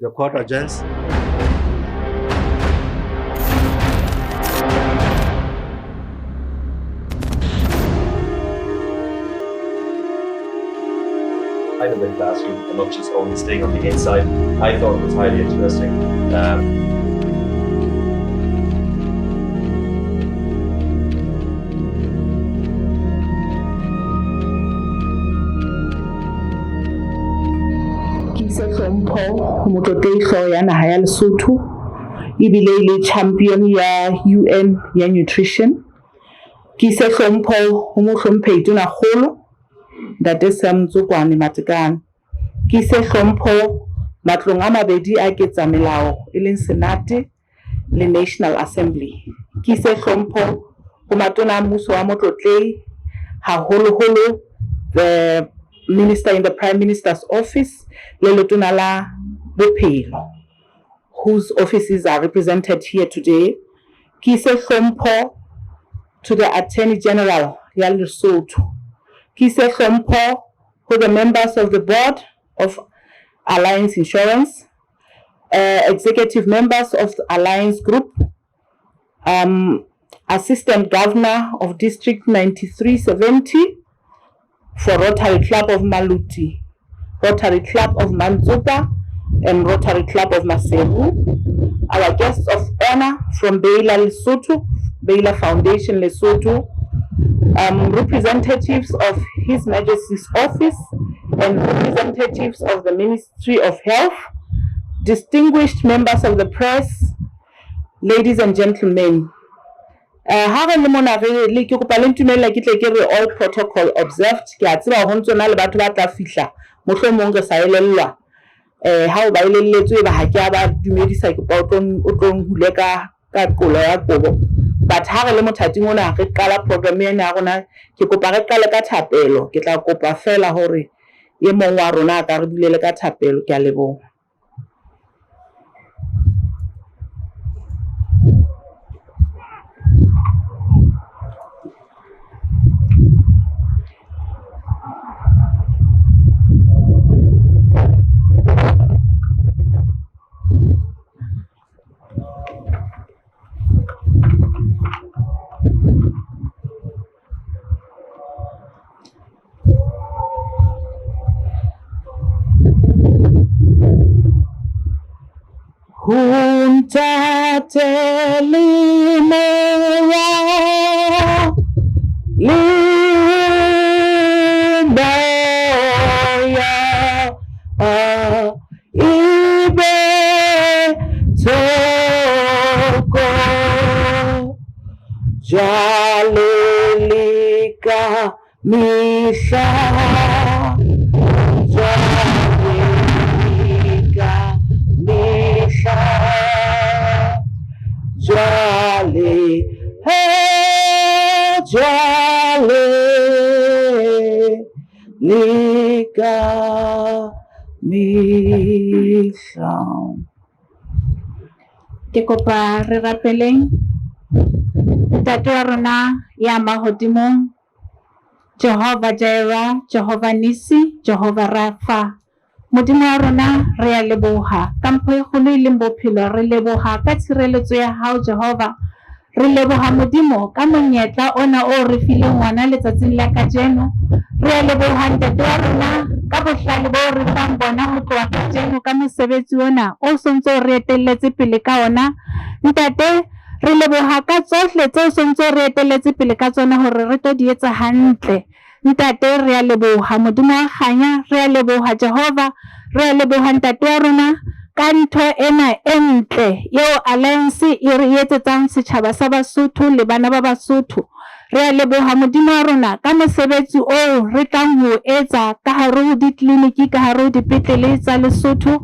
the court adjourns. Kind of the classroom and not just only staying on the inside. I thought it was highly interesting. Hlompho motlotleihlo ya naha ya Lesotho ebile le champion ya UN ya nutrition. Ke ise hlompho ho mohlomphehi tona kgolo Ntate Sam Tsokwane Matekane. Ke ise hlompho matlong a mabedi a ketsa melao e leng Senate le National Assembly. Ke ise hlompho ho matona a mmuso wa motlotlehi haholoholo the Minister in the Prime Minister's office, Lelotona la Bophelo, whose offices are represented here today. Kise hlompho to the Attorney General ya Lesotho. Kise hlompho to the members of the board of Alliance Insurance, executive members of the Alliance Group, Assistant Governor of District 9370, for Rotary Club of Maluti, Rotary Club of Manzuta, and Rotary Club of Maseru. Our guests of honor from Baylor Lesotho, Baylor Foundation Lesotho, representatives of His Majesty's Office, and representatives of the Ministry of Health, distinguished members of the press, ladies and gentlemen. Ha re le mona re le ke kopa le ntumella ke tle ke re all protocol observed. Ke a tseba ho ntsona le batho ba tla fihla mohlomong re sa elellwa ha o ba elelletswe ba ha ke a ba dumedisa ke pa o tlong hule ka qola ya kobo, but ha re le mothating ona re qala program ena ya rona ke kopa re qale ka thapelo. Ke tla kopa fela hore e mong wa rona ka re bulele ka thapelo. Ke a leboha. Huntate limeya limbaya ibe toko jalelika misha Jale, hey, jale, lika misha. Ke kopa re rapeleng Ntate wa rona ya mahodimo, Jehova Jireh, Jehova Nisi, Jehova Rafa. Modimo wa rona re a leboha ka mpho e kgolo e leng bophelo, re leboha ka tshireletso ya hao Jehova, re leboha Modimo ka monyetla ona o re fileng ngwana letsatsing la kajeno, re a leboha Ntate wa rona ka bohlale bo re fang bona ho tloha kajeno ka mosebetsi ona o sontso o re etelletse pele ka ona. Ntate, re leboha ka tsohle tseo sontso re etelletse pele ka tsona hore re tlo di etsa hantle. Ntate, re a leboha Modimo wa kganya, re a leboha Jehova, re a leboha Ntate wa rona ka ntho ena e ntle eo Alliance e re etsetsang setjhaba sa Basotho le bana ba Basotho. Re a leboha Modimo wa rona ka mosebetsi o re tlang ho etsa ka hare ho ditleliniki, ka hare ho dipetlele tsa Lesotho,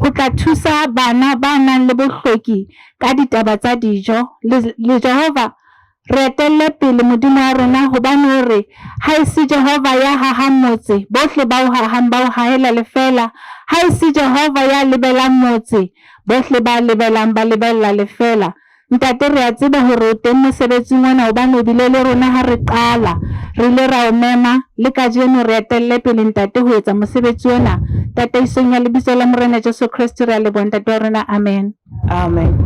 ho tla thusa bana ba nang le bohloki ka ditaba tsa dijo. Le Jehova, re etelle pele Modimo wa rona hobane hore ha ese Jehova ya hahang motse, bohle ba o hahang ba o haela lefela. Ha ese Jehova ya lebelang motse, bohle ba lebelang ba lebella lefela. Ntate re a tseba hore o teng mosebetsing ona hobane o bile le rona ha re qala re ile ra o mema le kajeno re etelle pele ntate ho etsa mosebetsi ona tataisong ya lebitso la Morena Jesu Kriste. Re a leboha ntate wa rona, amen. Amen.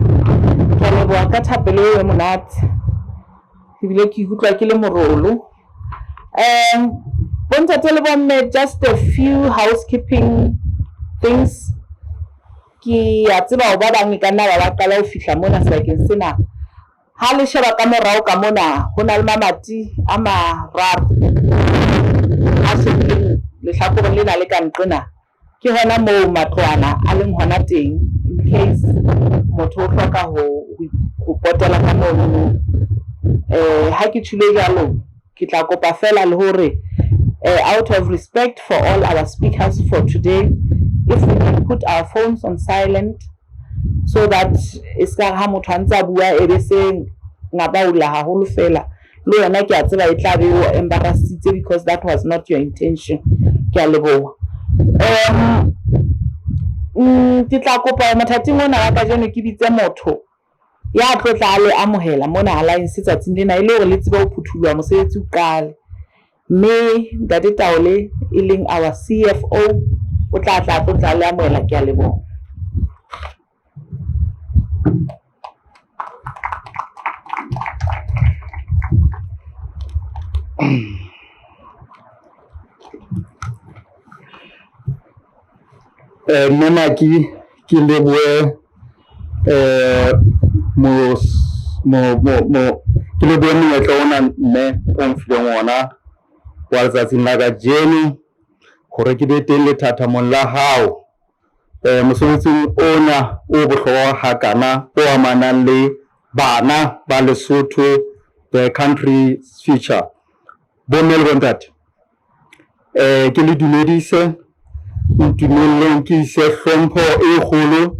Ke a leboha ka thapelo e monate ebile ke ikutlwa ke le morolo. Bontate le bomme, just a few housekeeping things. Ke a tseba ho ba bang ka nna ba qala ho fihla mona sebakeng sena ha le sheba ka morao ka mona ho na le mamati a mararo a se lehlakoreng lena le ka nqena ke hona moo matlwana a leng hona teng in case motho o hloka ho potela ka mono. Ha ke tshile jalo ke tla kopa fela le hore out of respect for all our speakers for today, if we can put our phones on silent so that iska ha motho a ntse a bua e be se ngabaula haholo fela le yona ke a tseba e tla be o embarrassitse because that was not your intention. Ke a leboha. Ke tla kopa mathating ona wa kajeno ke bitse motho ya tlo tla le amohela mona alliance tsatsing lena ile hore le tsebe ho phuthulwa mosebetsi o qale, mme Ntate Taole e leng our CFO o tla tla le amohela. Ke a leboha. Nna ke lebohe ke lebohe monyetla ona mme o mfileng ona wa letsatsing la kajeno hore ke be teng lethathamong la hao mosebetsing ona o bohlokwa hakana o amanang le bana ba Lesotho, the country's future. Bomme le bontate, ke le dumedise ntumelleng ke ise hlompho e kgolo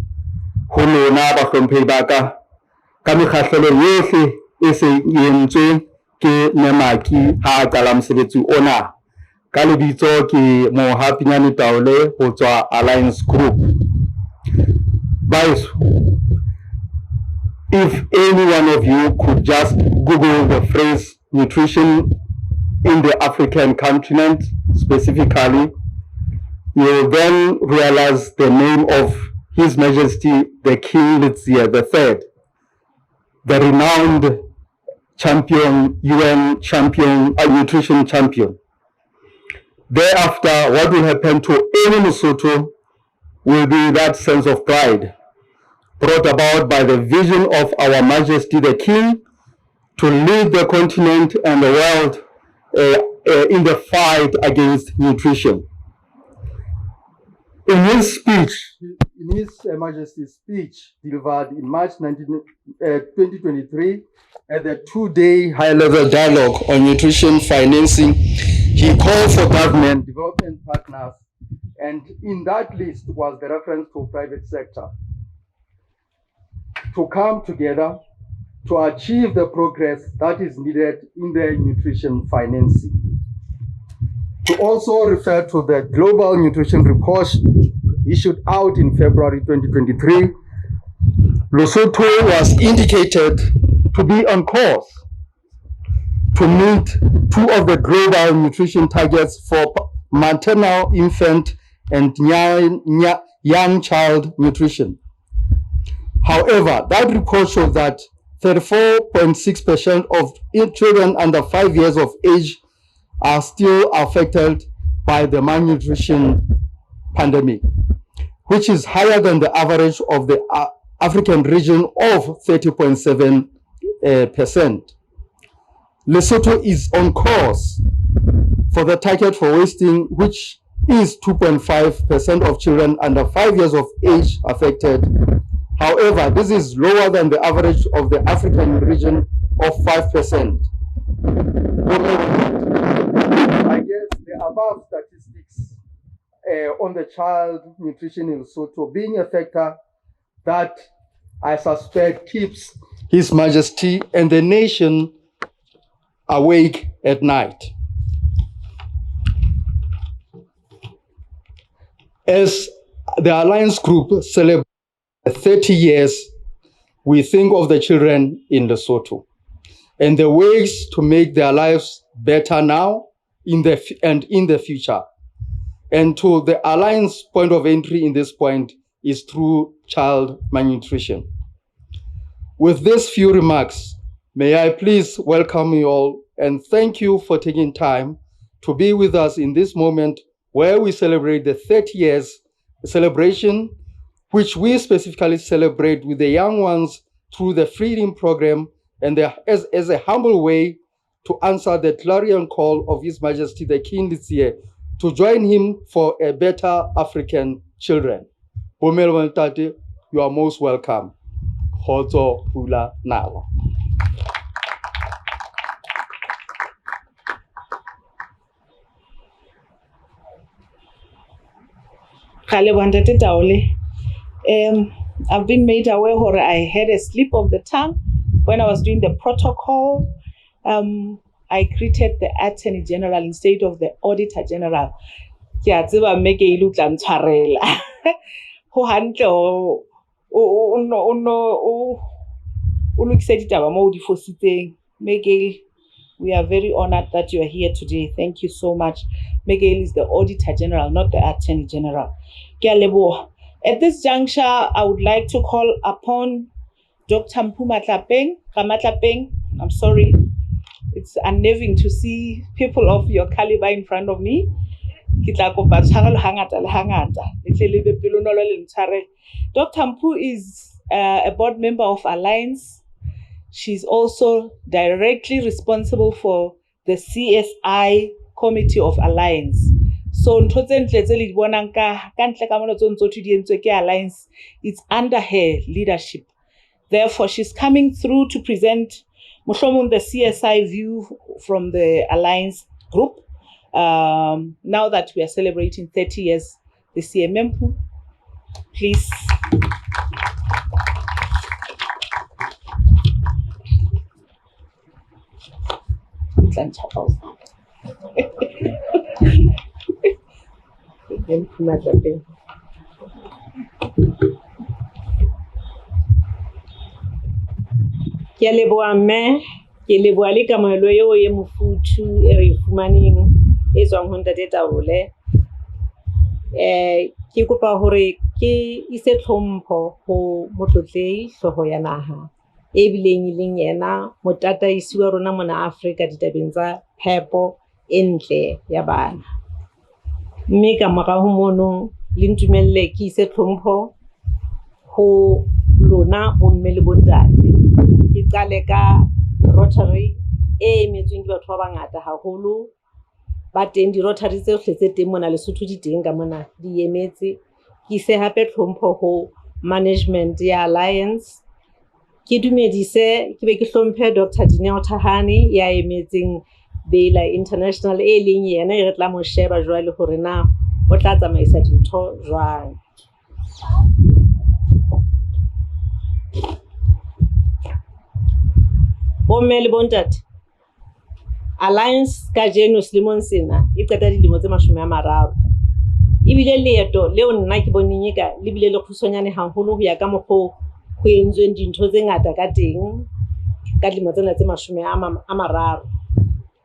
ho lona bahlomphehi ba ka mekgahlelo yohle e se entswe ke Nemaki ha a qala mosebetsi ona. Ka lebitso ke Mohapinyane Taole ho tswa Alliance Group. Guys, if any one of you could just Google the phrase nutrition in the African continent specifically, you will then realize the name of His Majesty the King Letsie III, the renowned champion, UN champion, nutrition champion. Thereafter, what will happen to any Lesotho will be that sense of pride brought about by the vision of Our Majesty the King to lead the continent and the world in the fight against nutrition. In his speech, in His Majesty's speech delivered in March 2023 at the two-day high-level dialogue on nutrition financing, he called for government development partners, and in that list was the reference to private sector, to come together to achieve the progress that is needed in the nutrition financing. To also refer to the Global Nutrition Report issued out in February 2023, Lesotho was indicated to be on course to meet two of the global nutrition targets for maternal, infant, and young child nutrition. However, that report shows that 34.6% of children under 5 years of age are still affected by the malnutrition pandemic, which is higher than the average of the African region of 30.7%. Lesotho is on course for the target for wasting, which is 2.5% of children under 5 years of age affected. However, this is lower than the average of the African region of 5%. I guess the above statistics on the child nutrition in Lesotho being a factor that I suspect keeps His Majesty and the nation awake at night. As the Alliance Group celebrates 30 years, we think of the children in Lesotho and the ways to make their lives better now in the future. And to the Alliance point of entry in this point is through child malnutrition. With these few remarks, may I please welcome you all and thank you for taking time to be with us in this moment where we celebrate the 30 years celebration, which we specifically celebrate with the young ones through the Freedom Program and as a humble way to answer the clarion call of His Majesty the King this year to join him for a better African children. Bomelo Ntate, you are most welcome. Khotso Pula Nala. I've been made aware or I had a slip of the tongue when I was doing the protocol. I greeted the Attorney General instead of the Auditor General. We are very honored that you are here today. Thank you so much. Miguel is the Auditor General, not the Attorney General. At this juncture, I would like to call upon Dr. Mpuma Tlapeng. I'm sorry. It's unnerving to see people of your caliber in front of me. Dr. Mpu is a board member of Alliance. She's also directly responsible for the CSI Committee of Alliance. So Alliance, it's under her leadership. Therefore, she's coming through to present the CSI view from the Alliance group. Now that we are celebrating 30 years this year, Mempu, please. Ke a leboha mme, ke leboha le kamohelo eo e mofuthu e re fumaneng e tswang ho Ntate Taole. Ke kopa hore ke ise tlhompho ho motlotlehi hloho ya naha e bileng e leng yena motataisi wa rona mona Afrika ditabeng tsa phepo e ntle ya bana. Mme ka morao ho mono le ntumelle ke ise tlhompho ho lona bomme le bontate. Ke qale ka Rotary e emetsweng ke batho ba bangata haholo ba teng di Rotary tse hle tse teng mona Lesotho di teng ka mona di emetse. Ke ise hape tlhompho ho management ya Alliance. Ke dumedise ke be ke hlomphe Dr. Dineo Thahane ya emetseng Baylor International e leng yena e re tla mo sheba jwale hore na o tla tsamaisa dintho jwang. Bomme le bontate, Alliance ka jeno selemong sena e qeta dilemo tse 30. Ebile leeto leo nna ke boneng eka le bile le khusonyane haholo ho ya ka mokgo ho entsweng dintho tse ngata ka teng ka dilemo tsena tse 30.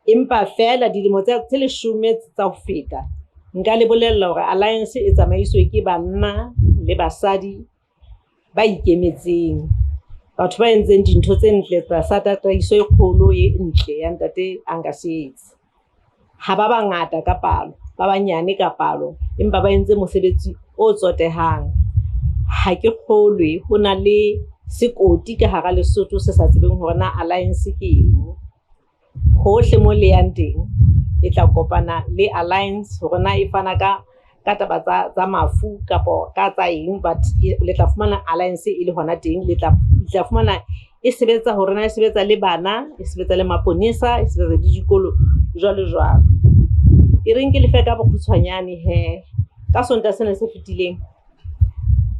Empa fela dilemo tse 10 tsa ho feta nka le bolella hore Alliance e tsamaiswe ke banna le basadi ba ikemetseng. Batho ba entseng dintho tse ntle tsa tataiso e kgolo e ntle ya Ntate Angasetse. Ha ba bangata ka palo, ba banyane ka palo, empa ba entse mosebetsi o tsotehang. Ha ke kgolwe ho na le sekoti ka hara Lesotho se sa tsebeng hore na Alliance ke eng. Hohle mo le yang teng e tla kopana le Alliance hore na e fana ka taba tsa mafu kapo ka tsa eng, but le tla fumana Alliance e le hona teng. Le tla fumana e sebetsa hore na e sebetsa le bana, e sebetsa le maponesa, e sebetsa le dikolo jwalo jwalo. E reng ke le fe ka bokgutshwanyane he ka sonta sena se fetileng.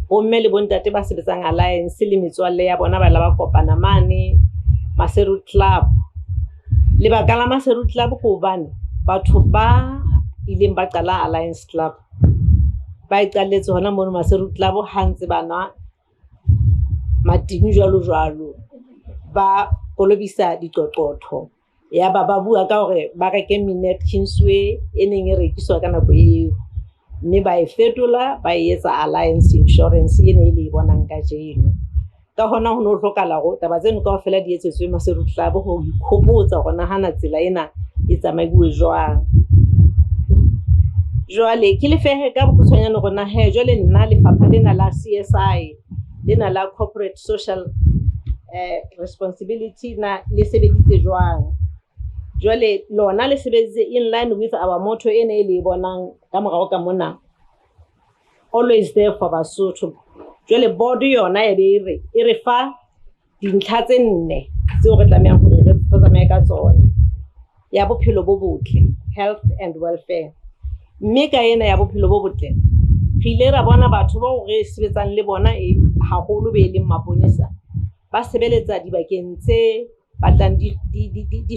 Bomme le bontate ba sebetsang Alliance le metswalle ya bona ba la ba kopana mane Maseru Club. Lebaka la Maseru Club ko bana batho ba ileng ba qala Alliance Club ba iqalletse hona mono Maseru Club ha ntse bana ting jwalo ba kolobisa diqoqotho ya ba bua ka hore ba reke Minet Kingsway e neng e rekiswa ka nako eo mme ba e fetola ba etsa Alliance Insurance e ne le bonang ka jeno ka hona ho no hlokala go taba tseno kaofela di etsetswe Maseru Club ho ikhopotsa gona hana tsela ena e tsamaiwe jwang. Jwale ke le fehe ka bokgutshwanyane gona he jwale nna lefapha lena la CSI lena la corporate social responsibility na le sebeditse jwang. Jwale lona le sebeditse in line with our motto ene le bonang ka morao ka mona, always there for Basotho. Jwale board yona e be e re fa dintlha tse nne tseo re tlamehang ho re tsamaya ka tsona ya bophelo bo botle, health and welfare. Mme ka ena ya bophelo bo botle re ile ra bona batho ba re sebetsang le bona e haholo be le maponesa ba sebeletsa dibakeng tse batlang di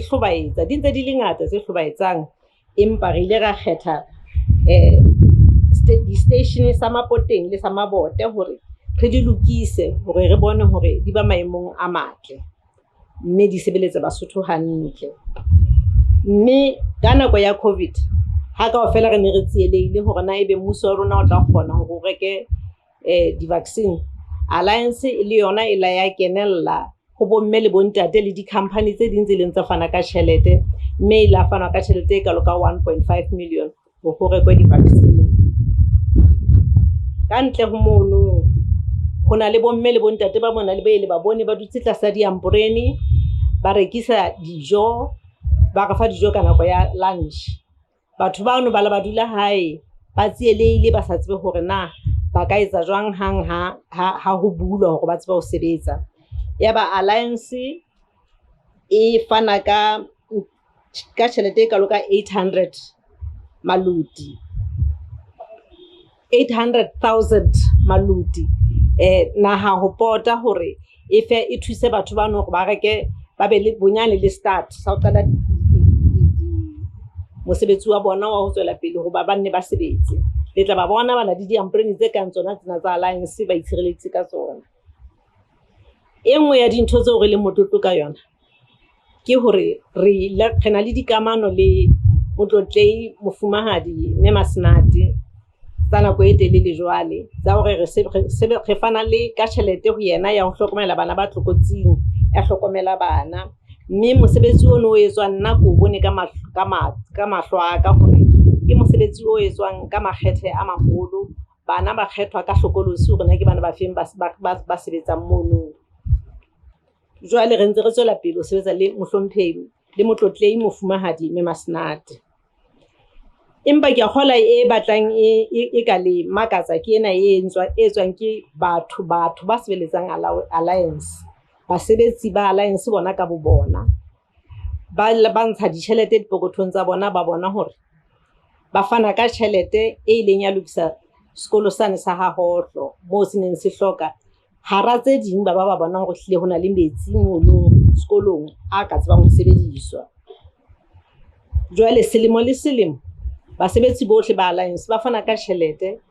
hlobaetsa di ntse di le ngata tse hlobaetsang empa re ile ra kgetha di station sa Mapoteng le sa Mabote hore re di lokise hore re bone hore di ba maemong a matle mme di sebeletsa Basotho hantle. Mme ka nako ya COVID ha kaofela re ne re tsielehile hore na ebe mmuso wa rona o tla kgona ho reke di-vaccine. Alliance le yona e la ya kenella ho bomme le bontate le di-company tse ding tse leng tse fana ka tjhelete mme la fana ka tjhelete e kalo ka 1.5 million ho rekwe di-vaccine. Ka ntle ho mono ho na le bomme le bontate ba mona le ba ile ba bone ba dutse tlasa diamboreni ba rekisa dijo ba ka fa dijo ka nako ya lunch. Batho ba no ba la ba dula hae ba tsielehile ba sa tsebe hore na ba ka etsa jwang hang ha ho bulwa hore ba tsebe ho sebetsa. Ya ba Alliance e fana ka tjhelete e kalo ka 800 maluti 800,000 maluti na ha ho pota hore e fe e thuse batho ba no ba reke ba be le bonyane le start sa o qala mosebetsi wa bona wa ho tswela pele ho ba banne ba sebetse le tla ba bona bana di diampreni tse kang tsona tsena tsa Alliance ba itshireletse ka tsona. E nngwe ya dintho tseo re le motlotlo ka yona ke hore re na le dikamano le motlotlei mofumahadi mme Masnati tsa nako e telele jwale tsa hore re fana le ka tjhelete ho yena ya ho hlokomela bana ba tlokotsing ya hlokomela bana mme mosebetsi ono o etswa nna ko bone ka mahlo a ka hore ke mosebetsi o etswang ka makgethe a maholo. Bana ba kgethwa ka hlokolosi hore na ke bana ba feng ba sebetsang mono. Jwale re ntse re tswela pele ho sebetsa le mohlomphehi le motlotlei mofumahadi mme Masnati. Empa ke kgola e batlang e ka le makatsa ke ena e etswang ke batho ba sebeletsang Alliance. Basebetsi ba Alliance bona ka bo bona ba ntsha ditjhelete dipokothong tsa bona ba bona hore ba fana ka tjhelete e ileng ya lokisa sekolo sane sa Hahohlo moo se neng se hloka hara tse ding ba bona hore hlile ho na le metsi mono sekolong a ka tsebang ho sebediswa. Jwale selemo le selemo basebetsi bohle ba Alliance ba fana ka tjhelete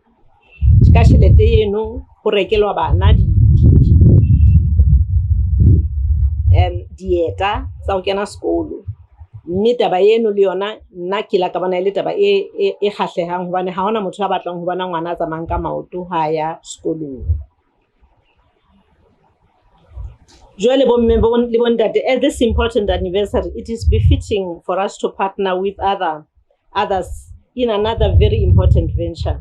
eno ho rekelwa bana dieta tsa ho kena sekolo. Mme taba eno le yona nna ke la ka bona ile taba e kgahlehang hobane ha hona motho a batlang ho bona ngwana a tsamayang ka maoto ha ya sekolong. Jwale bomme le bontate, at this important anniversary, it is befitting for us to partner with others in another very important venture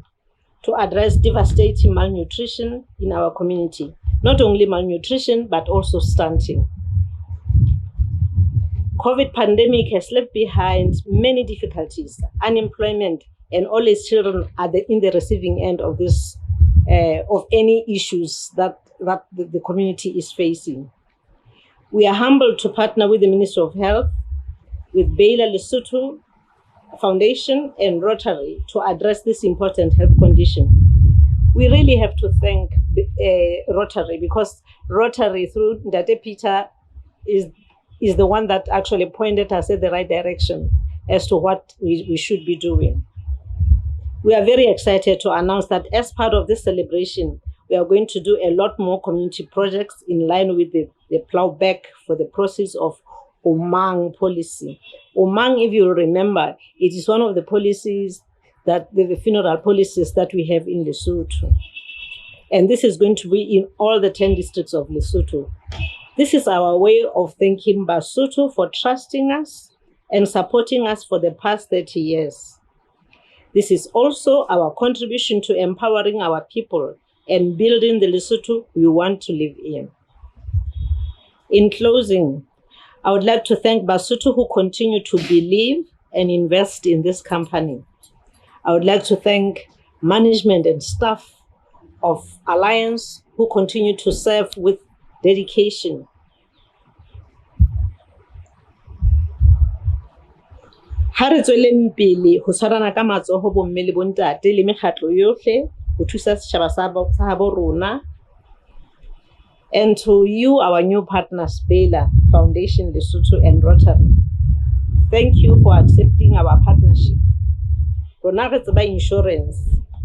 to address devastating malnutrition in our community. Not only malnutrition, but also stunting. COVID pandemic has left behind many difficulties, unemployment, and all its children are in the receiving end of this, of any issues that the community is facing. We are humbled to partner with the Ministry of Health, with Baylor Lesotho Foundation and Rotary to address this important health condition. We really have to thank Rotary because Rotary through Ndate Peter is the one that actually pointed us in the right direction as to what we should be doing. We are very excited to announce that as part of this celebration, We are going to do a lot more community projects in line with the plowback for the process of Umang policy. Umang, if you remember, it is one of the policies that the funeral policies that we have in Lesotho. And this is going to be in all the 10 districts of Lesotho. This is our way of thanking Basotho for trusting us and supporting us for the past 30 years. This is also our contribution to empowering our people and building the Lesotho we want to live in. In closing, I would like to thank Basotho who continue to believe and invest in this company. I would like to thank management and staff of Alliance who continue to serve with dedication. Ha re tsweleng pele ho tshwarana ka matsoho bomme le bontate le mekgatlo yohle ho thusa setjhaba sa habo rona. And to you, our new partners, Baylor, Foundation, Lesotho and Rotary, thank you for accepting our partnership. Rona re tseba insurance,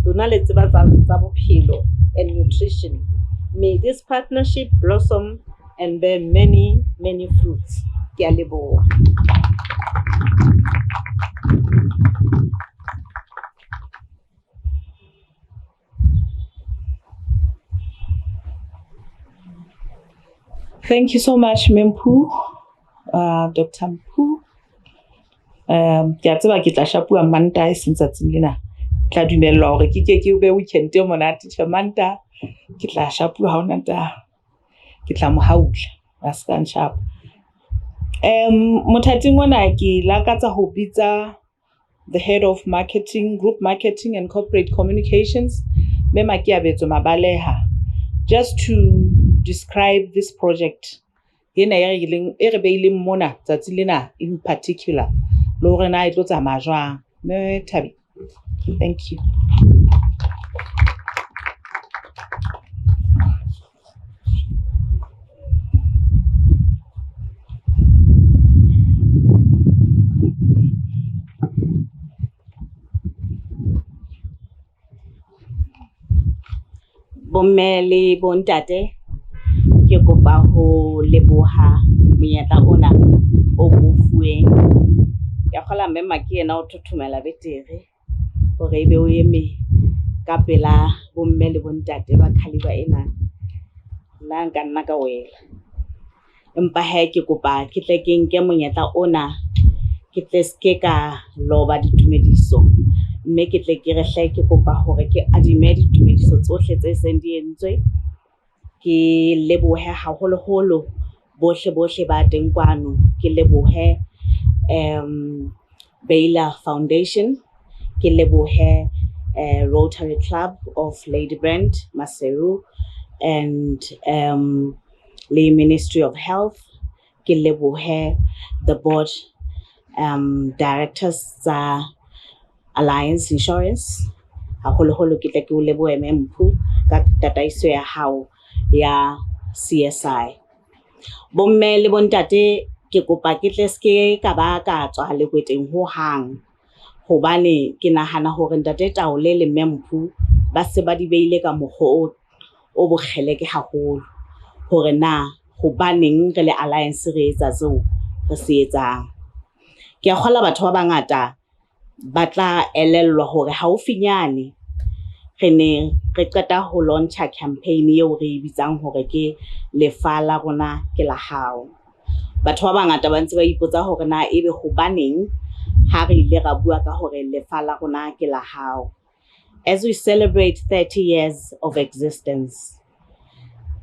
rona le tseba tsa bophelo and nutrition. May this partnership blossom and bear many, many fruits. Ke a leboha. Thank you so much, Mempu, Dr. Mpu. Ke a tseba ke tla shapua Mantaha se ntsatsing lena. Tla dumella hore ke ke be weekend e monate tjhe Mantaha. Ke tla shapua ha ona taba. Ke tla mo haula. A ska nshapa. Mothating ona ke lakatsa ho bitsa the head of marketing, group marketing and corporate communications, me Makiabetso Mabaleha, just to describe this project. Ena e re beileng mona tsatsi lena in particular. Lo re na e tlo tsamaya jwang. Me Thabi. Thank you. Bomme le bontate ke kopa ho leboha monyetla ona o bofuweng. Ke kgola mme Maki ena o thothomela betere hore ebe o eme ka pela bomme le bontate ba caliber ena. Nna nka nna ka wela. Empa he ke kopa ke tle ke nke monyetla ona ke tle ske ka loba ditumediso. Mme ke tle ke re hle ke kopa hore ke adime ditumediso tsohle tse seng di entswe. Ke lebohe haholoholo bohle ba teng kwano. Ke lebohe Baylor Foundation, ke lebohe Rotary Club of Lady Brand, Maseru, and the Ministry of Health, ke lebohe the board directors Alliance Insurance. Haholoholo ke tle ke o lebohe Mempu ka tataiso ya hao ya CSI. Bomme le bontate ke kopa ke tle ske ka ba ka tswa lekweteng ho hang. Hobane ke nahana hore ntate Taole le Mempu ba se ba di beile ka mokgo o bokgeleke haholo. Hore na hobaneng re le Alliance re etsa seo re se etsang. Ke a kgola batho ba bangata ba tla elellwa hore haufinyane re ne re qeta ho launcha campaign eo re bitsang hore ke lefa la rona ke la hao. Batho ba bangata ba ntse ba ipotsa hore na ebe hobaneng ha re ile ra bua ka hore lefa la rona ke la hao. As we celebrate 30 years of existence,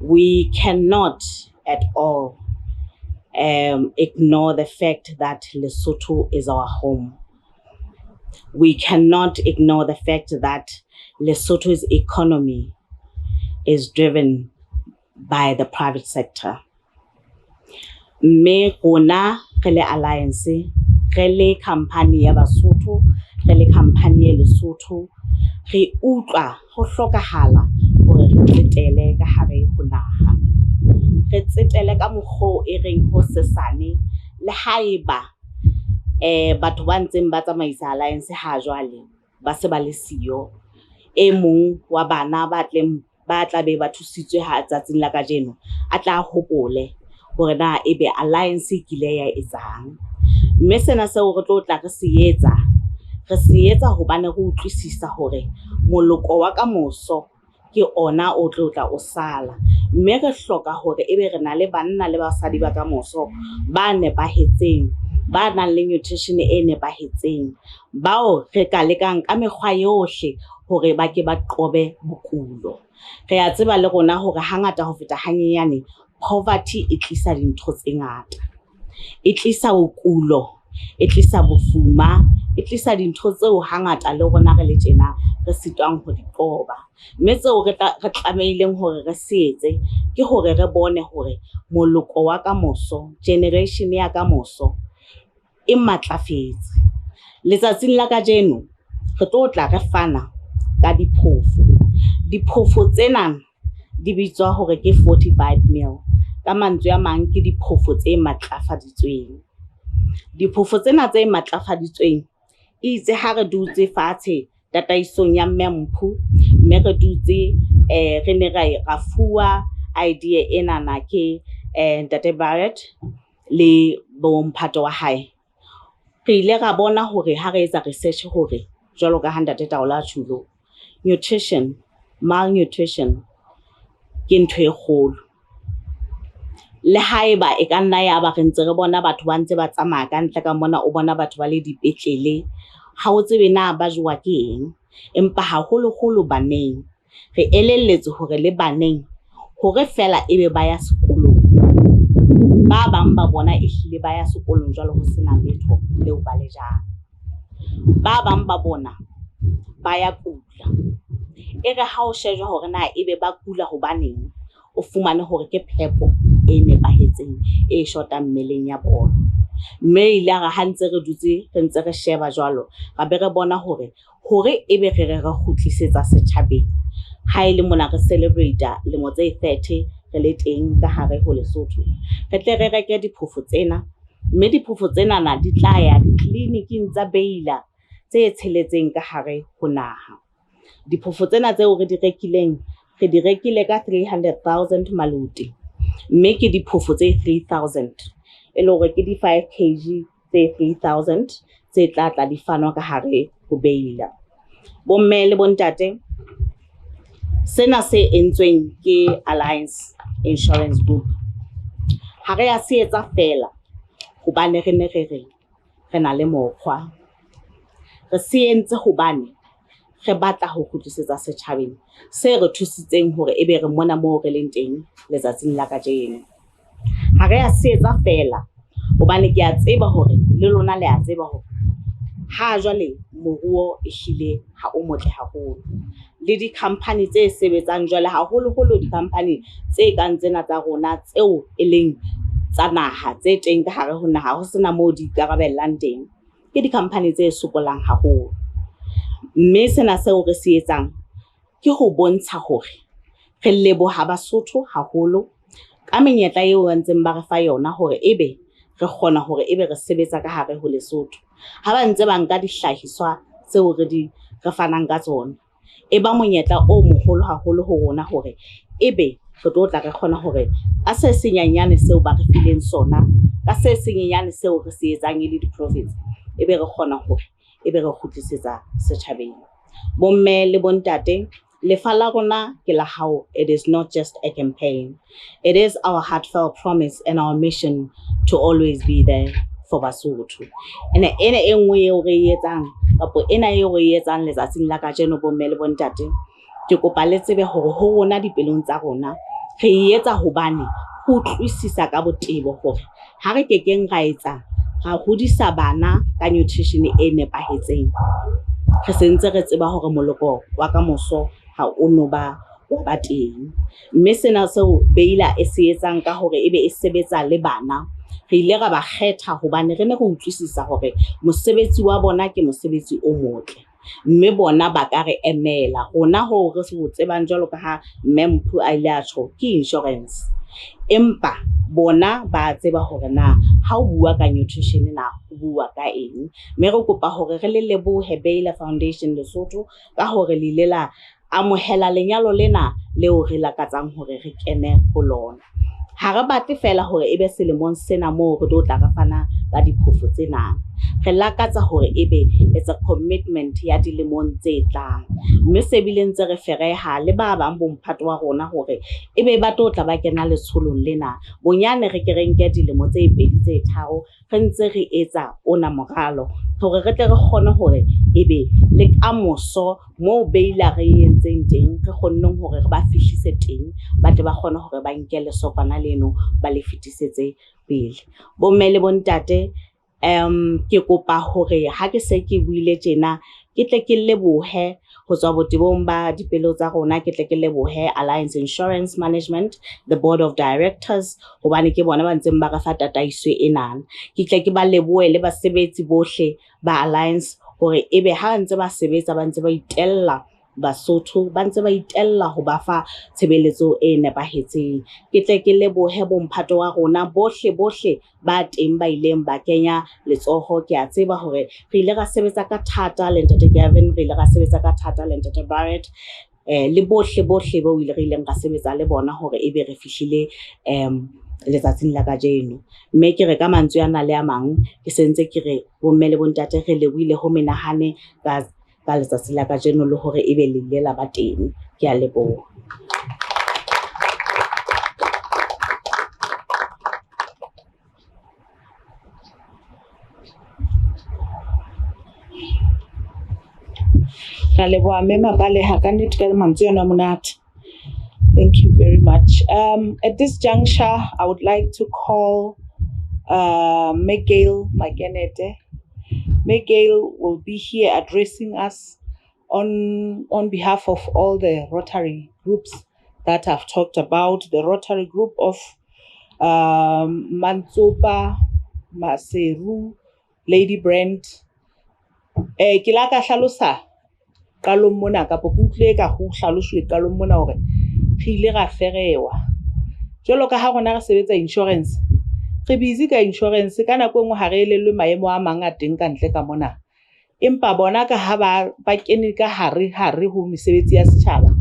we cannot at all ignore the fact that Lesotho is our home. We cannot ignore the fact that Lesotho's economy is driven by the private sector. Me rona re le Alliance, re le company ya Basotho, re le company ya Lesotho, re utlwa ho hlokahala hore re tsetele ka hare ho naha. Re tsetele ka mokgwa e reng ho sesane le haeba batho ba ntseng ba tsamaisa Alliance ha jwale ba se ba le siyo. E mong wa bana ba tleng ba tla be ba thusitswe ha tsatsing la kajeno a tla hopole hore na ebe alliance e kile ya etsang. Mme sena seo re tlo tla re se etsa hobane re utlwisisa hore moloko wa kamoso ke ona o tlo tla o sala. Mme re hloka hore ebe re na le banna le basadi ba kamoso ba nepahetseng, ba nang le nutrition e nepahetseng, bao re ka lekang ka mekgwa yohle hore ba ke ba qobe bokulo. Re a tseba le rona hore hangata ho feta hanyenyane poverty e tlisa dintho tse ngata. E tlisa bokulo, e tlisa bofuma, e tlisa dintho tseo hangata le rona re le tjena re sitwang ho di qoba. Mme tseo re tlameileng hore re se etse ke hore re bone hore moloko wa kamoso, generation ya kamoso e matlafetse. Letsatsing la kajeno re tlo tla re fana ka diphofo. Diphofo tsena di bitswa hore ke 45 mil. Ka mantswe a mang ke diphofo tse matlafaditsweng. Diphofo tsena tse matlafaditsweng itse ha re dutse fatshe tataisong ya mme Mpho, mme re dutse re ne ra fuwa idea ena na ke Ntate Barrett le Bomphato wa hae. Re ile ra bona hore ha re etsa research hore jwalo ka ha Ntate Taola Chulo, malnutrition ke ntho e kgolo. Le haeba e ka nna ya ba re ntse re bona batho ba ntse ba tsamaya ka ntle ka mona, o bona batho ba le dipetlele, ha o tsebe na ba jowa ke eng. Empa haholo baneng re elelletse hore le baneng hore fela ebe ba ya sekolong, ba bang ba bona ehlile ba ya sekolong jwalo ho sena letho leo ba le jang. Ba bang ba bona ba ya kula. E re ha o shejwa hore na ebe ba kula hobaneng, o fumane hore ke phepo e nepahetseng e shotang mmeleng ya bona. Mme ile ra ha ntse re dutse re ntse re sheba jwalo, ra be re bona hore ebe re kgutlisetsa setjhabeng. Ha ile mona re celebrate lemo tse 30 re le teng ka hare ho Lesotho, re tle re reke diphofo tsena. Mme diphofo tsena na di tla ya dikliniking tsa Baylor tse tsheletseng ka hare ho naha. Diphofo tsena tseo re di rekile ka 300,000 maluti. Mme ke diphofo tse 3,000 e le hore ke di 5 kg tse 3,000 tse tla di fanwa ka hare ho Baylor. Bomme le bontate, sena se entsweng ke Alliance Insurance Group ha re a se etsa fela hobane re na le mokgwa. Re se entse hobane re batla ho kgutlisetsa setjhabeng se re thusitseng hore ebe re mona moo re leng teng letsatsing la kajeno. Ha re a se etsa fela hobane ke a tseba hore le lona le a tseba hore ha jwale moruo ehlile ha o motle haholo. Le di-company tse sebetsang jwale haholo di-company tse kang tsena tsa rona tseo e leng tsa naha tse teng ka hare ho naha, ho sena moo di ikarabellang teng, ke di-company tse sokolang haholo. Mme sena seo re se etsang ke ho bontsha hore re leboha Basotho haholo ka menyetla eo ba ntseng ba re fa yona hore ebe re kgona hore ebe re sebetsa ka hare ho Lesotho. Ha ba ntse ba nka dihlahiswa tseo re fanang ka tsona, e ba monyetla o moholo haholo ho rona hore ebe re tlo tla re kgona hore a se senyanyane seo ba re fileng sona, ka se senyanyane seo re se etsang e le di-profits, ebe re kgona hore ebe re kgutlisetsa setjhabeng. Bomme le bontate, lefa la rona ke la hao. It is not just a campaign. It is our heartfelt promise and our mission to always be there for Basotho. Ena e nngwe eo re etsang kapo ena eo re etsang letsatsing la kajeno, bomme le bontate, ke kopa le tsebe hore ho rona dipelong tsa rona re etsa hobane ho utlwisisa ka botebo hore ha re kekeng ra etsa ra hodisa bana ka nutrition e nepahetseng, re sentse re tseba hore moloko wa kamoso ha o no ba teng. Mme sena seo Baylor e se etsang ka hore ebe e sebetsa le bana, re ile ra ba kgetha hobane re ne re utlwisisa hore mosebetsi wa bona ke mosebetsi o motle. Mme bona ba ka re emela rona ho re se tsebang jwalo ka ha mme Mpho a ile a tjho ke insurance. Empa bona ba tseba hore na ha o bua ka nutrition na o bua ka eng. Mme re kopa hore re le lebohe Baylor Foundation Lesotho ka hore le ile la amohela lenyalo lena leo re lakatsang hore re kene ho lona. Ha re batle fela hore ebe selemong sena moo re tlo tla re fana ka diphofu tsena. Re lakatsa hore ebe it's a commitment ya dilemong tse tlang. Mme se bile ntse re fereha le ba bang bomphato wa rona hore ebe ba tlo tla ba kena letsholong lena. Bonyane re ke re nke dilemo tse 2 tse 3 re ntse re etsa ona moralo hore re tle re kgone hore ebe le kamoso mo Baylor re entseng teng re kgonneng hore re ba fihlise teng ba tle ba kgone hore ba nke lesokwana leno ba le fetisetse pele. Bomme le bontate ke kopa hore ha ke se ke buile tjena ke tle ke lebohe ho tswa botebong ba dipelo tsa rona, ke tle ke lebohe Alliance Insurance Management, the board of directors, hobane ke bona ba ntseng ba re fa tataiso ena. Ke tle ke ba lebohe le basebetsi bohle ba Alliance hore ebe ha ntse ba sebetsa ba ntse ba itella Basotho ba ntse ba itella ho ba fa tshebeletso e nepahetseng. Ke tle ke lebohe bomphato wa rona bohle ba teng ba ileng ba kenya letsoho. Ke a tseba hore re ile ra sebetsa ka thata le Ntate Gavin, re ile ra sebetsa ka thata le Ntate Barrett, le bohle bo ile re ileng ra sebetsa le bona hore ebe re fihlile letsatsing la kajeno. Mme ke re ka mantswe ana le a mang ke sentse ke re bomme le bontate re lebohile ho menahane ka letsatsi la kajeno le hore ebe le ile la ba teng. Ke a leboha. Thank you very much. At this juncture, I would like to call Miguel Magenete. Miguel will be here addressing us on behalf of all the Rotary groups that I've talked about. The Rotary group of Mantsopa, Maseru, Lady Brent. Ke la ka hlalosa qalong mona ka pokutlwe ka ho hlaloswe qalong mona hore re ile ra ferewa jwalo ka ha rona re sebetsa insurance re busy ka insurance ka nako engwe ha re elellwe maemo a mang a teng ka ntle ka mona, empa bona ka ha ba kene ka hare ho mesebetsi ya setjhaba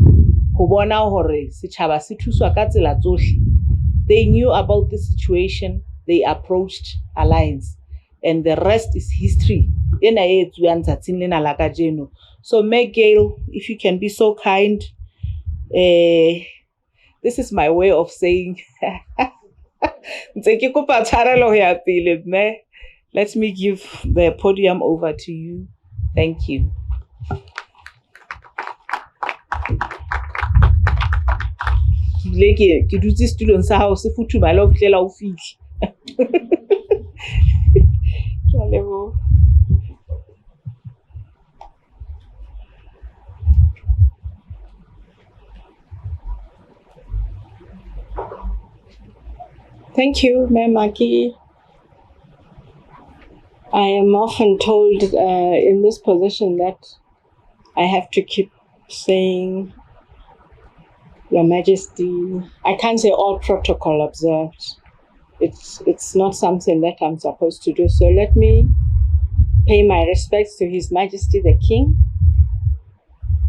ho bona hore setjhaba se thuswa ka tsela tsohle. They knew about the situation, they approached Alliance, and the rest is history. So Miguel, if you can be so kind, this is my way of saying let me give the podium over to you. Thank you. Ke dutse setulong sa hao se futhuma le ho fihlela o fihle. Thank you, Ma'am Maki. I am often told in this position that I have to keep saying, Your Majesty. I can't say all protocol observed. It's not something that I'm supposed to do. So let me pay my respects to His Majesty the King,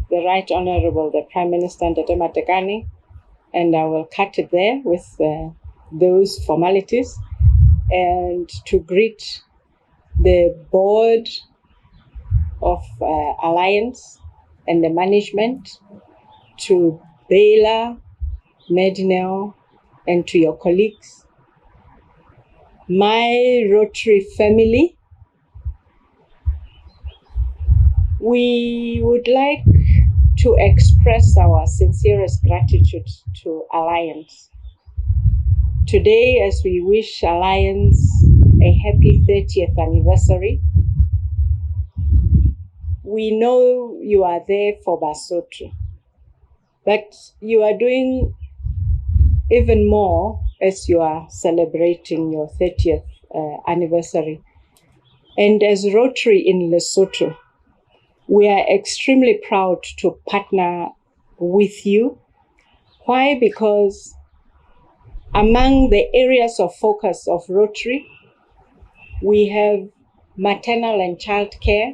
the Right Honorable the Prime Minister Ndate Matekane, and I will cut it there with those formalities, and to greet the board of Alliance and the management, to Baylor, Medinel, and to your colleagues, my Rotary family. We would like to express our sincerest gratitude to Alliance. Today, as we wish Alliance a happy 30th anniversary, we know you are there for Basotho, but you are doing even more as you are celebrating your 30th anniversary. And as Rotary in Lesotho, we are extremely proud to partner with you. Why? Because among the areas of focus of Rotary, we have maternal and child care,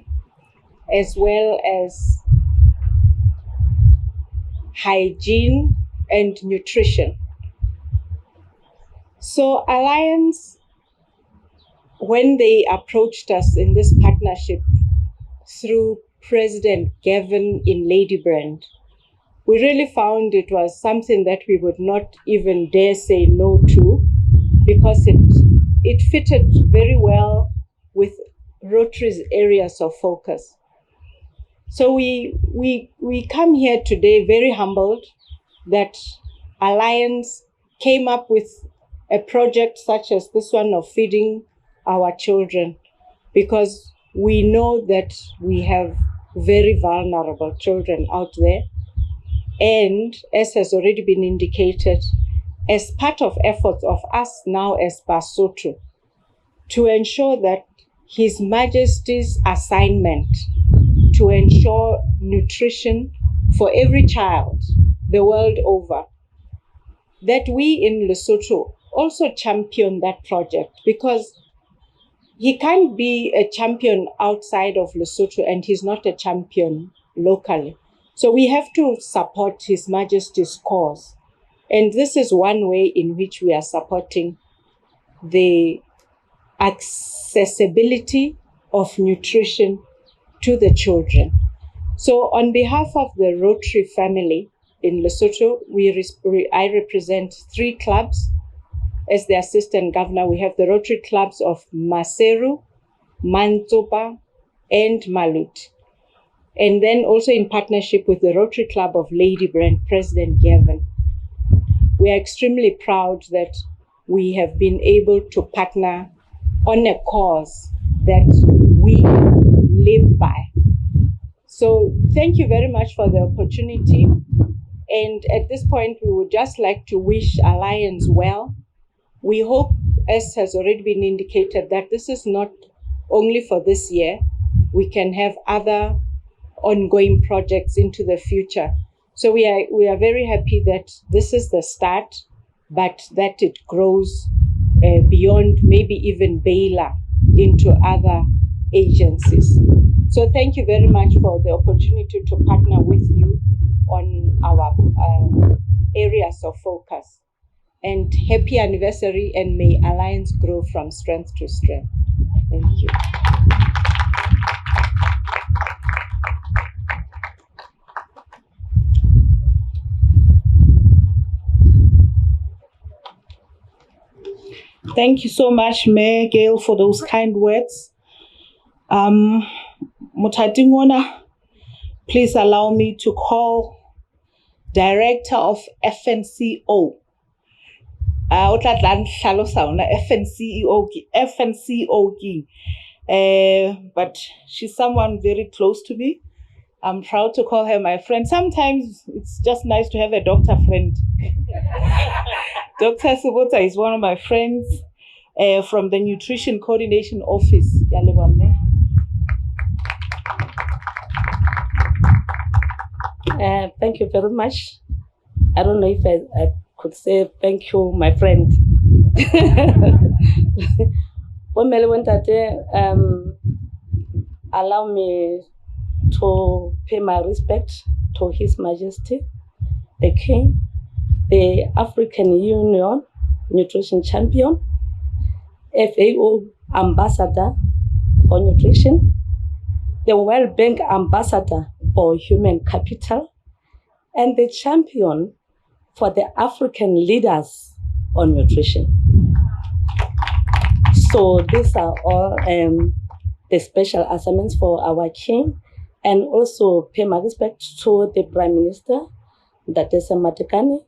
as well as hygiene, and nutrition. So Alliance, when they approached us in this partnership through President Gavin in Ladybrand, we really found it was something that we would not even dare say no to, because it fitted very well with Rotary's areas of focus. So we come here today very humbled that Alliance came up with a project such as this one of feeding our children, because we know that we have very vulnerable children out there. And as has already been indicated, as part of efforts of us now as Basotho, to ensure that His Majesty's assignment to ensure nutrition for every child the world over, that we in Lesotho also champion that project, because he can't be a champion outside of Lesotho and he's not a champion locally. So we have to support His Majesty's cause. And this is one way in which we are supporting the accessibility of nutrition to the children. So on behalf of the Rotary family in Lesotho, I represent 3 clubs. As the Assistant Governor, we have the Rotary clubs of Maseru, Mantsopa, and Malut. And then also in partnership with the Rotary Club of Ladybrand, President Gavin. We are extremely proud that we have been able to partner on a cause that we live by. So thank you very much for the opportunity. And at this point, we would just like to wish Alliance well. We hope, as has already been indicated, that this is not only for this year. We can have other ongoing projects into the future. So we are very happy that this is the start, but that it grows beyond maybe even Baylor into other agencies. So thank you very much for the opportunity to partner with you on our areas of focus. And happy anniversary, and may Alliance grow from strength to strength. Thank you. Thank you so much, Mayor Gail, for those kind words. Mutatingona, please allow me to call Director of FNCO. But she's someone very close to me. I'm proud to call her my friend. Sometimes it's just nice to have a doctor friend. Dr. Subota is one of my friends from the Nutrition Coordination Office. Thank you very much. I don't know if I could say thank you, my friend. Allow me to pay my respect to His Majesty, the King, the African Union Nutrition Champion, FAO Ambassador for Nutrition, the World Bank Ambassador for Human Capital, and the champion for the African leaders on nutrition. So these are all the special assignments for our King, and also pay my respect to the Prime Minister, Datesa Matekane,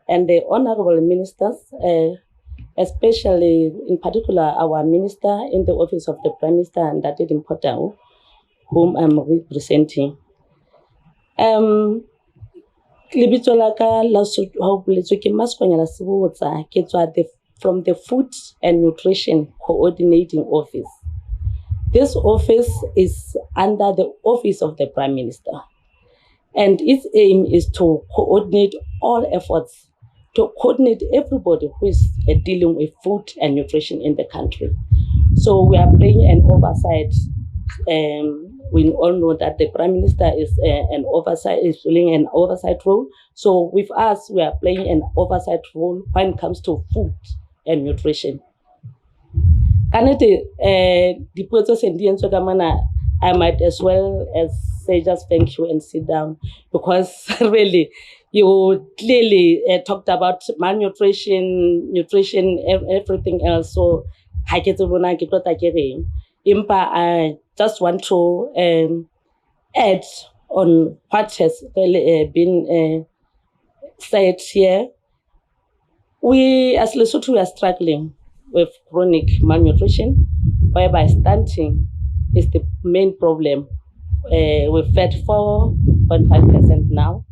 and the honorable ministers, especially in particular our minister in the office of the Prime Minister, and that is important, whom I'm representing. From the Food and Nutrition Coordinating Office. This office is under the office of the Prime Minister, and its aim is to coordinate all efforts, to coordinate everybody who is dealing with food and nutrition in the country. So we are playing an oversight we all know that the Prime Minister is filling an oversight role. So with us, we are playing an oversight role when it comes to food and nutrition. I might as well as say just thank you and sit down, because really you clearly talked about malnutrition, nutrition, everything else. So I just want to add on what has been said here. We as Lesotho are struggling with chronic malnutrition, whereby stunting is the main problem. We've fed 4.5% now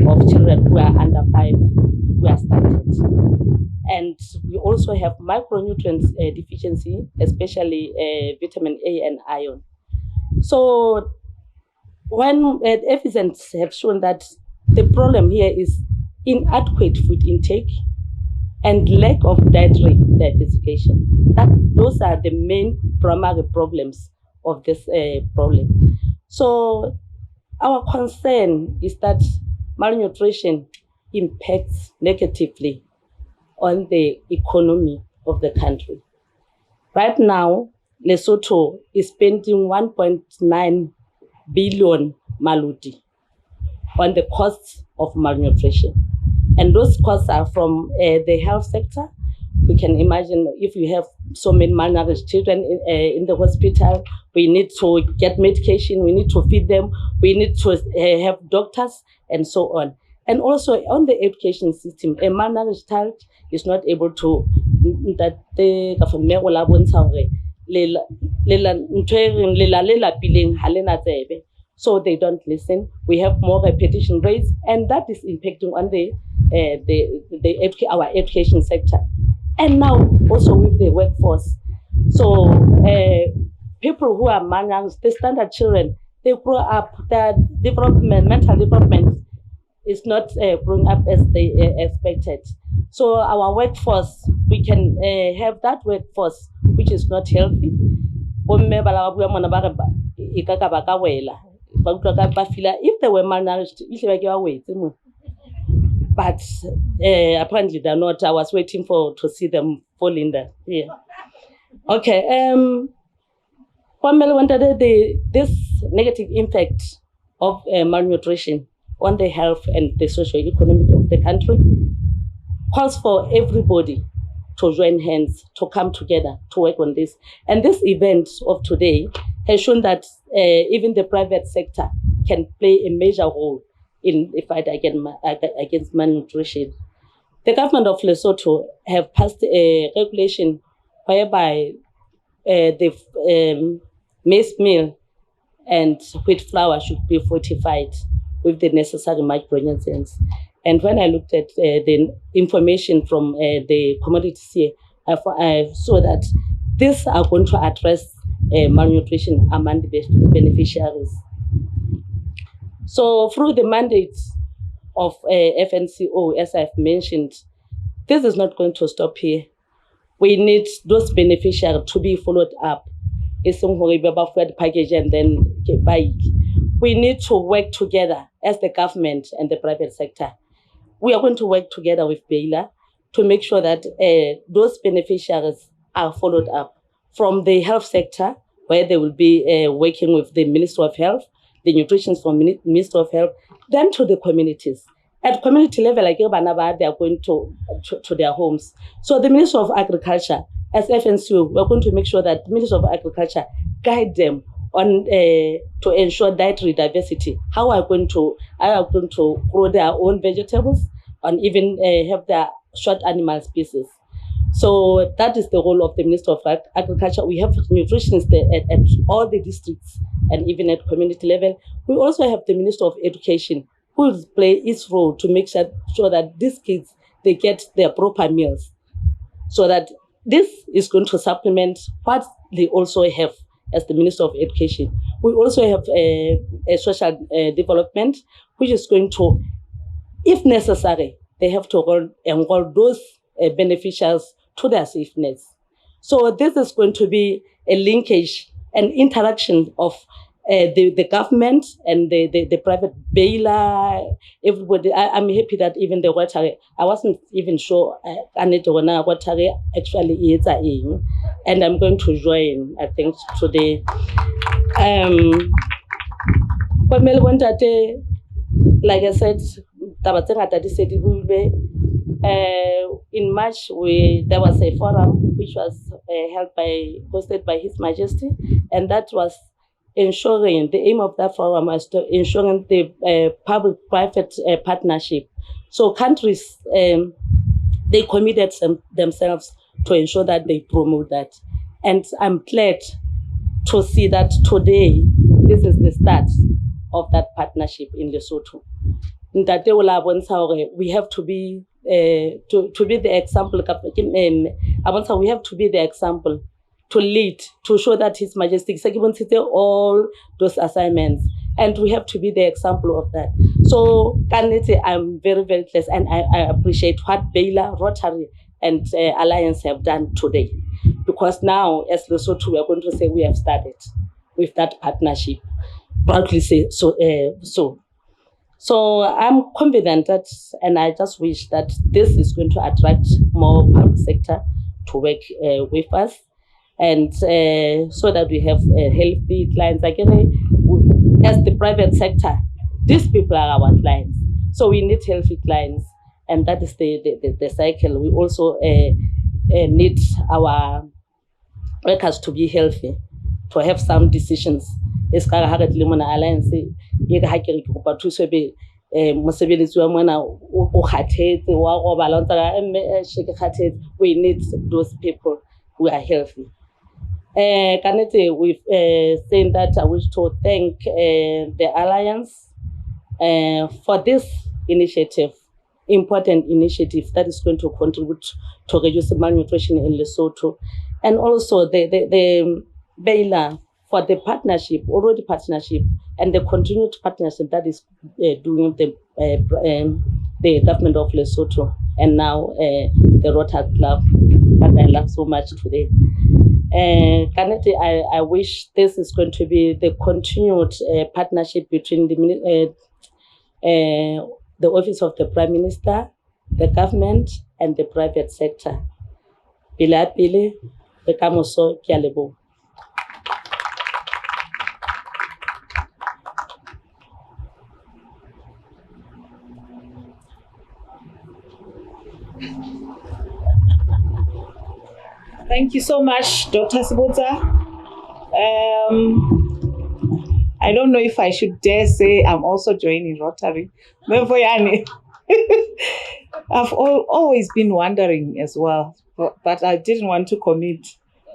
of children who are under 5 who are stunted. And we also have micronutrients deficiency, especially vitamin A and iron. So when evidence have shown that the problem here is inadequate food intake and lack of dietary diversification, those are the main primary problems of this problem. So our concern is that malnutrition impacts negatively on the economy of the country. Right now, Lesotho is spending 1.9 billion maludi on the costs of malnutrition. And those costs are from the health sector. We can imagine if you have so many malnourished children in the hospital, we need to get medication, we need to feed them, we need to have doctors, and so on. And also on the education system, a malnourished child is not able to so they don't listen. We have more repetition rates, and that is impacting on our education sector. And now also with the workforce. So people who are malnourished, the standard children, they grow up, their mental development is not growing up as they expected. So our workforce, we can have that workforce which is not healthy. If they were malnourished, but apparently they're not. I was waiting to see them fall in there. Yeah. Okay. This negative impact of malnutrition on the health and the socio-economic of the country calls for everybody to join hands, to come together, to work on this. And this event of today has shown that even the private sector can play a major role in the fight against malnutrition. The government of Lesotho have passed a regulation whereby the maize meal and wheat flour should be fortified with the necessary micronutrients. And when I looked at the information from the commodities here, I saw that these are going to address malnutrition among the beneficiaries. So through the mandate of FNCO, as I've mentioned, this is not going to stop here. We need those beneficiaries to be followed up. Package and then buy. We need to work together as the government and the private sector. We are going to work together with Baylor to make sure that those beneficiaries are followed up from the health sector, where they will be working with the Ministry of Health, the nutrition from Ministry of Health, then to the communities. At community level, like they are going to their homes. So the Ministry of Agriculture, as FNCU, we're going to make sure that the Ministry of Agriculture guide them on to ensure dietary diversity. How are going to grow their own vegetables and even have their short animal species. So that is the role of the Minister of Agriculture. We have nutritionists at all the districts and even at community level. We also have the Minister of Education, who will play its role to make sure that these kids, they get their proper meals. So that this is going to supplement what they also have as the Minister of Education. We also have a social development, which is going to, if necessary, they have to enroll those beneficiaries to their safeness. So this is going to be a linkage and interaction of the government and the private Baylor, everybody. I'm happy that even the Rotary, I wasn't even sure Rotary actually is and I'm going to join, I think, today. Like I said, in March, there was a forum which was hosted by His Majesty, and that was ensuring, the aim of that forum was to ensuring the public-private partnership. So countries, they committed themselves to ensure that they promote that. And I'm glad to see that today, this is the start of that partnership in Lesotho. We have to be the example. We have to be the example, to lead, to show that His Majesty all those assignments, and we have to be the example of that. So I'm very, very blessed, and I appreciate what Baylor, Rotary, and Alliance have done today, because now as Lesotho we are going to say we have started with that partnership. Proudly say so. So I'm confident that, and I just wish that this is going to attract more public sector to work with us, and so that we have healthy clients. Again, as the private sector, these people are our clients, so we need healthy clients, and that is the cycle. We also need our workers to be healthy, to have some decisions. Alliance we need those people who are healthy. With saying that, I wish to thank the Alliance for this initiative, important initiative that is going to contribute to reduce malnutrition in Lesotho, and also the Baylor for the partnership, and the continued partnership that is doing the government of Lesotho, and now the Rotary Club that I love so much today. I wish this is going to be the continued partnership between the Office of the Prime Minister, the government, and the private sector. Pila pile, the kamoso kialebo. Thank you so much, Dr. Sibota. I don't know if I should dare say I'm also joining Rotary. I've always been wondering as well, but I didn't want to commit.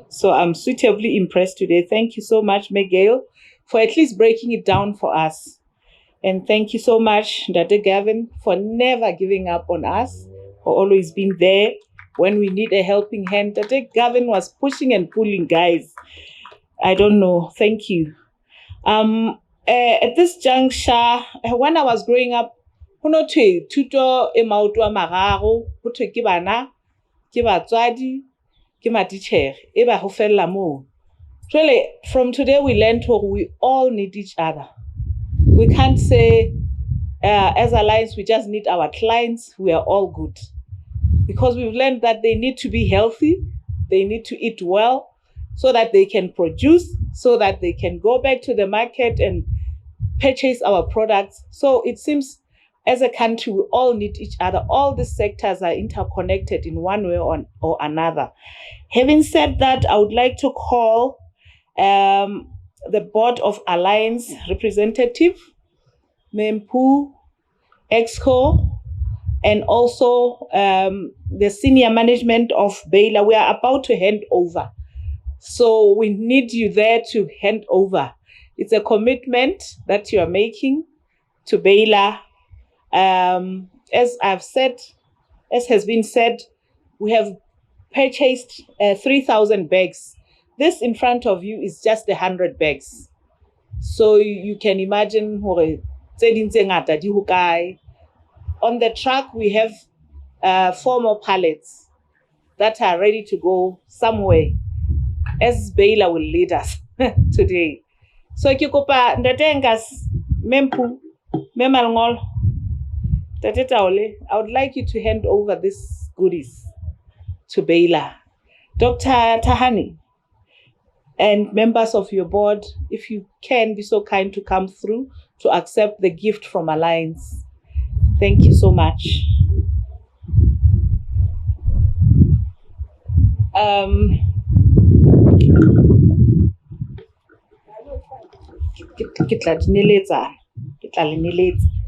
So I'm suitably impressed today. Thank you so much, Miguel, for at least breaking it down for us. And thank you so much, Dr. Gavin, for never giving up on us, for always being there when we need a helping hand. Dr. Gavin was pushing and pulling, guys. I don't know. Thank you. At this juncture, when I was growing up, tuto e maoto a mararo, ho thwe ke bana, ke batswadi, ke matitjhere, e ba ho fella moo. Really, from today we learned we all need each other. We can't say as Alliance we just need our clients, we are all good. Because we've learned that they need to be healthy, they need to eat well, so that they can produce, so that they can go back to the market and purchase our products. So it seems as a country, we all need each other. All the sectors are interconnected in one way or another. Having said that, I would like to call the Board of Alliance representative, Mempu, Exco, and also the senior management of Baylor. We are about to hand over. So we need you there to hand over. It's a commitment that you are making to Baylor. As I've said, as has been said, we have purchased 3,000 bags. This in front of you is just 100 bags. So you can imagine on the truck, we have 4 more pallets that are ready to go somewhere, as Baylor will lead us today. So ke kopa ntate Nkas, Mempu, Memalngol, Tate Taole, I would like you to hand over these goodies to Baylor. Dr. Tahani and members of your board, if you can be so kind to come through to accept the gift from Alliance. Thank you so much. Ke tla le neletsa.